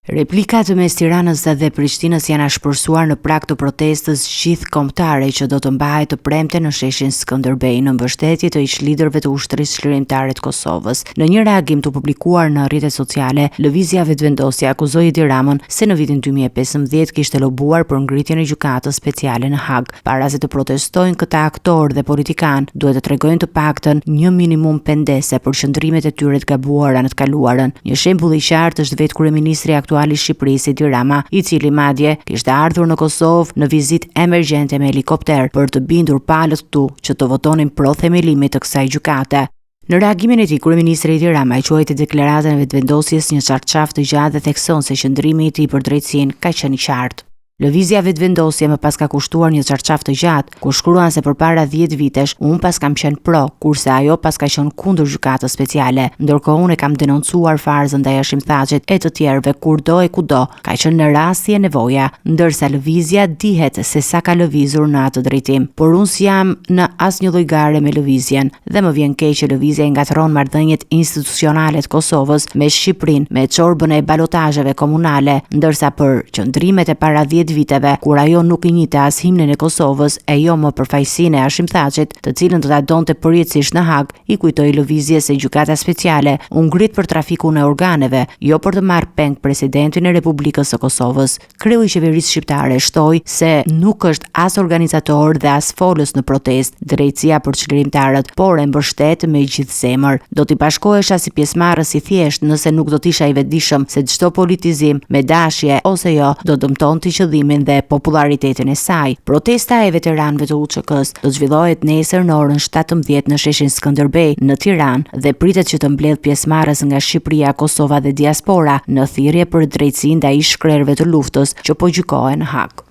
Replikat mes Tiranës dhe Prishtinës janë ashpërsuar në prag të protestës gjithkombëtare që do të mbahet të premte në sheshin Skënderbej në mbështetje të ish-liderëve të ushtrisë çlirimtare të Kosovës. Në një reagim të publikuar në rrjetet sociale, Lëvizja Vetëvendosje akuzoi Edi Ramën se në vitin 2015 kishte lobuar për ngritjen e gjykatës speciale në Hag. Para se të protestojnë këta aktorë dhe politikanë, duhet të tregojnë të paktën një minimum pendese për qëndrimet e tyre të gabuara në të kaluarën. Një shembull i qartë është vetë kryeministri aktual i Shqipërisë Edi Rama, i cili madje kishte ardhur në Kosovë në vizitë emergjente me helikopter për të bindur palët këtu që të votonin pro themelimit të kësaj gjykate. Në reagimin e tij, kryeministri Edi Rama i quajti deklaratën e vetëvendosjes një çarçaf të gjatë dhe thekson se qëndrimi i tij për drejtësinë ka qenë i qartë. Lëvizja Vetëvendosje më pas ka kushtuar një çarçaf të gjatë, ku shkruan se përpara 10 vitesh unë pas kam qenë pro, kurse ajo pas ka qenë kundër gjykatës speciale. Ndërkohë unë kam denoncuar farzën ndaj Hashim Thaçit e të tjerëve kurdo e kudo, ka qenë në rast si e nevoja, ndërsa lëvizja dihet se sa ka lëvizur në atë drejtim. Por unë s'jam në asnjë lloj gare me lëvizjen dhe më vjen keq që lëvizja i ngatron marrëdhëniet institucionale të Kosovës me Shqipërinë, me çorbën e balotazheve komunale, ndërsa për qëndrimet e para 10 viteve, kur ajo nuk i njihte as himnin e Kosovës e jo më përfaqësinë e Hashim Thaçit, të cilën do ta donte përjetësisht në Hag, i kujtoi lëvizjes se gjykata speciale u ngrit për trafikun e organeve, jo për të marrë peng presidentin e Republikës së Kosovës. Kreu i qeverisë shqiptare shtoi se nuk është as organizator dhe as folës në protest drejtësia për çlirimtarët, por e mbështet me gjithë zemër. Do t'i bashkohesha si pjesëmarrës i thjesht nëse nuk do t'isha i vetëdijshëm se çdo politizim me dashje ose jo do dëmtonte qëllimin dhe popularitetin e saj. Protesta e veteranëve të UÇK-s do zhvillohet nesër në orën 17 në sheshin Skënderbej në Tiranë dhe pritet që të mbledh pjesëmarrës nga Shqipëria, Kosova dhe diaspora në thirrje për drejtësi ndaj shkrerëve të luftës që po gjykohen në Hag.